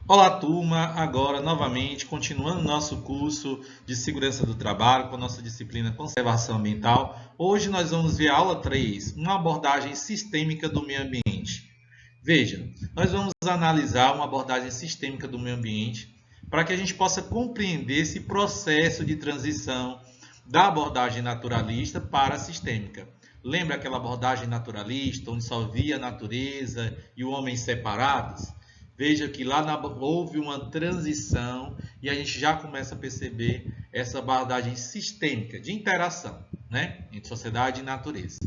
Olá, turma! Agora, novamente, continuando nosso curso de Segurança do Trabalho com a nossa disciplina Conservação Ambiental. Hoje nós vamos ver a aula 3, uma abordagem sistêmica do meio ambiente. Veja, nós vamos analisar uma abordagem sistêmica do meio ambiente para que a gente possa compreender esse processo de transição da abordagem naturalista para a sistêmica. Lembra aquela abordagem naturalista, onde só via a natureza e o homem separados? Veja que lá houve uma transição e a gente já começa a perceber essa abordagem sistêmica de interação, né, entre sociedade e natureza.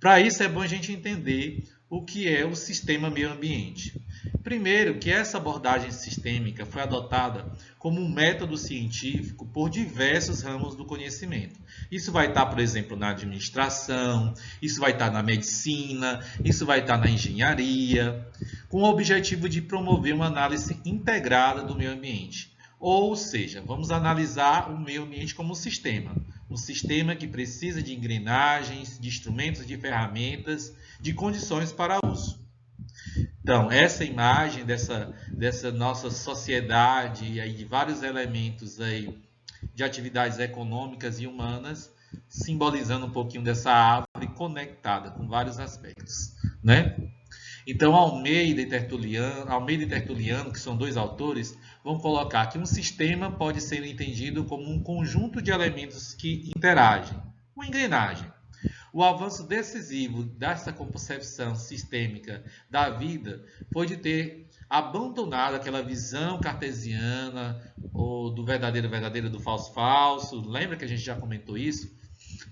Para isso é bom a gente entender o que é o sistema meio ambiente. Primeiro, que essa abordagem sistêmica foi adotada como um método científico por diversos ramos do conhecimento. Isso vai estar, por exemplo, na administração, isso vai estar na medicina, isso vai estar na engenharia, com o objetivo de promover uma análise integrada do meio ambiente. Ou seja, vamos analisar o meio ambiente como um sistema que precisa de engrenagens, de instrumentos, de ferramentas, de condições para uso. Então, essa imagem dessa nossa sociedade e aí de vários elementos aí de atividades econômicas e humanas, simbolizando um pouquinho dessa árvore conectada com vários aspectos, né? Então, Almeida e Tertuliano, que são dois autores, vão colocar que um sistema pode ser entendido como um conjunto de elementos que interagem, uma engrenagem. O avanço decisivo dessa concepção sistêmica da vida foi de ter abandonado aquela visão cartesiana, ou do verdadeiro, do falso. Lembra que a gente já comentou isso?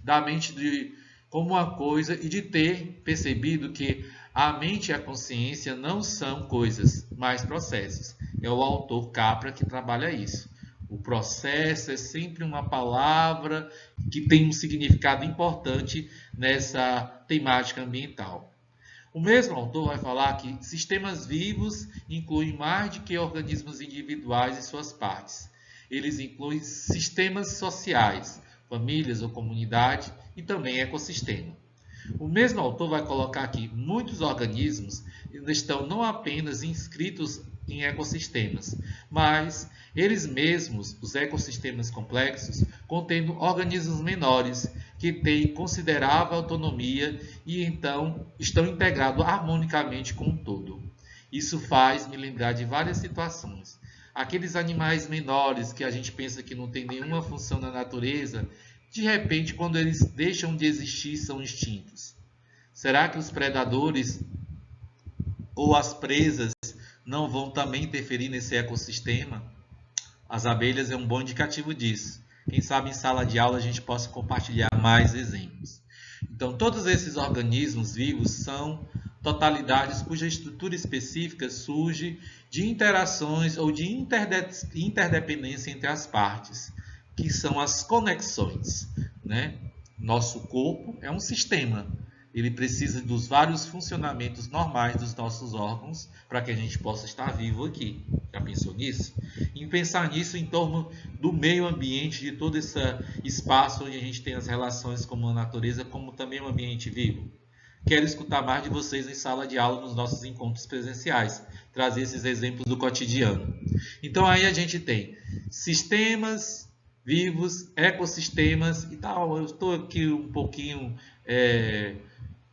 Da mente como uma coisa e de ter percebido que a mente e a consciência não são coisas, mas processos. É o autor Capra que trabalha isso. O processo é sempre uma palavra que tem um significado importante nessa temática ambiental. O mesmo autor vai falar que sistemas vivos incluem mais do que organismos individuais e suas partes. Eles incluem sistemas sociais, famílias ou comunidade e também ecossistema. O mesmo autor vai colocar que muitos organismos estão não apenas inscritos em ecossistemas, mas eles mesmos, os ecossistemas complexos, contendo organismos menores que têm considerável autonomia e então estão integrados harmonicamente com o todo. Isso faz me lembrar de várias situações. Aqueles animais menores que a gente pensa que não tem nenhuma função na natureza, de repente, quando eles deixam de existir, são extintos. Será que os predadores ou as presas não vão também interferir nesse ecossistema? As abelhas é um bom indicativo disso. Quem sabe em sala de aula a gente possa compartilhar mais exemplos. Então, todos esses organismos vivos são totalidades cuja estrutura específica surge de interações ou de interdependência entre as partes, que são as conexões, né? Nosso corpo é um sistema. Ele precisa dos vários funcionamentos normais dos nossos órgãos para que a gente possa estar vivo aqui. Já pensou nisso? Em pensar nisso em torno do meio ambiente, de todo esse espaço onde a gente tem as relações com a natureza, como também um ambiente vivo. Quero escutar mais de vocês em sala de aula nos nossos encontros presenciais, trazer esses exemplos do cotidiano. Então aí a gente tem sistemas vivos, ecossistemas e tal. Eu estou aqui um pouquinho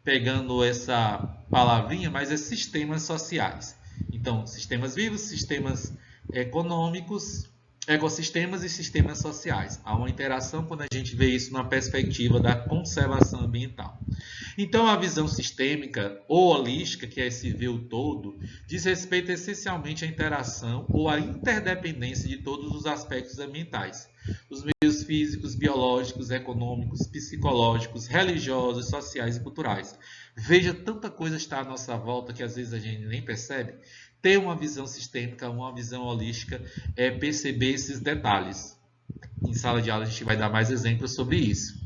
pegando essa palavrinha, mas é sistemas sociais. Então, sistemas vivos, sistemas econômicos, ecossistemas e sistemas sociais. Há uma interação quando a gente vê isso na perspectiva da conservação ambiental. Então, a visão sistêmica ou holística, que é esse ver o todo, diz respeito essencialmente à interação ou à interdependência de todos os aspectos ambientais. Os meios físicos, biológicos, econômicos, psicológicos, religiosos, sociais e culturais. Veja, tanta coisa está à nossa volta que às vezes a gente nem percebe. Ter uma visão sistêmica, uma visão holística, é perceber esses detalhes. Em sala de aula a gente vai dar mais exemplos sobre isso.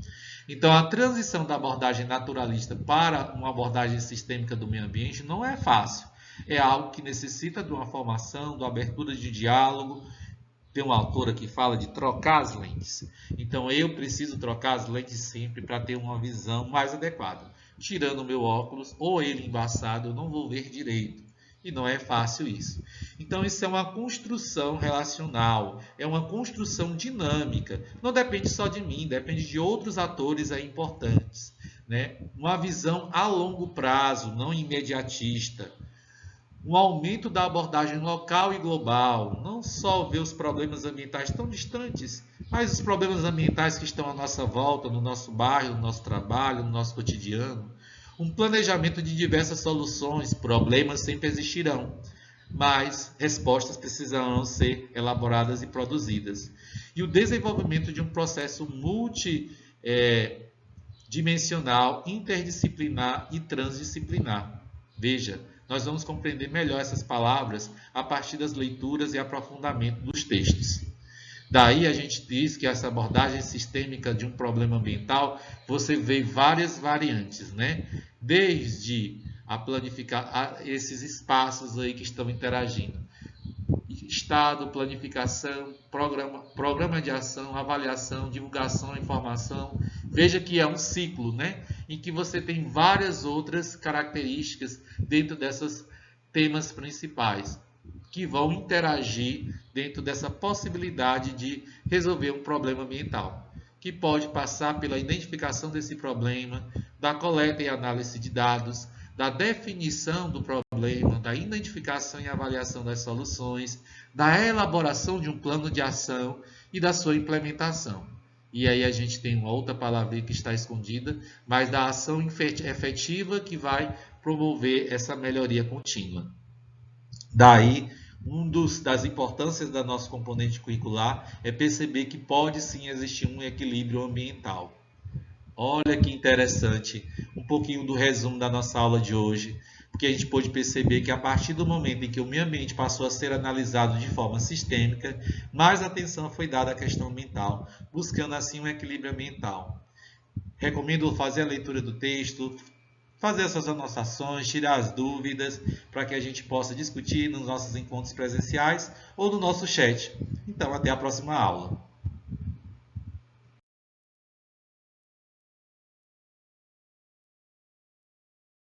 Então, a transição da abordagem naturalista para uma abordagem sistêmica do meio ambiente não é fácil. É algo que necessita de uma formação, de uma abertura de diálogo. Tem uma autora que fala de trocar as lentes. Então, eu preciso trocar as lentes sempre para ter uma visão mais adequada. Tirando o meu óculos ou ele embaçado, eu não vou ver direito. E não é fácil isso. Então, isso é uma construção relacional, é uma construção dinâmica. Não depende só de mim, depende de outros atores aí importantes, né? Uma visão a longo prazo, não imediatista. Um aumento da abordagem local e global, não só ver os problemas ambientais tão distantes, mas os problemas ambientais que estão à nossa volta, no nosso bairro, no nosso trabalho, no nosso cotidiano. Um planejamento de diversas soluções, problemas sempre existirão, mas respostas precisarão ser elaboradas e produzidas. E o desenvolvimento de um processo multidimensional, interdisciplinar e transdisciplinar. Veja, nós vamos compreender melhor essas palavras a partir das leituras e aprofundamento dos textos. Daí a gente diz que essa abordagem sistêmica de um problema ambiental, você vê várias variantes, né? Desde a planificar esses espaços aí que estão interagindo. Estado, planificação, programa de ação, avaliação, divulgação, informação. Veja que é um ciclo, né? Em que você tem várias outras características dentro desses temas principais, que vão interagir dentro dessa possibilidade de resolver um problema ambiental, que pode passar pela identificação desse problema, da coleta e análise de dados, da definição do problema, da identificação e avaliação das soluções, da elaboração de um plano de ação e da sua implementação. E aí a gente tem uma outra palavra que está escondida, mas da ação efetiva que vai promover essa melhoria contínua. Daí, das importâncias do nosso componente curricular é perceber que pode sim existir um equilíbrio ambiental. Olha que interessante, um pouquinho do resumo da nossa aula de hoje, porque a gente pôde perceber que a partir do momento em que o meio ambiente passou a ser analisado de forma sistêmica, mais atenção foi dada à questão ambiental, buscando assim um equilíbrio ambiental. Recomendo fazer a leitura do texto, fazer essas anotações, tirar as dúvidas, para que a gente possa discutir nos nossos encontros presenciais ou no nosso chat. Então, até a próxima aula.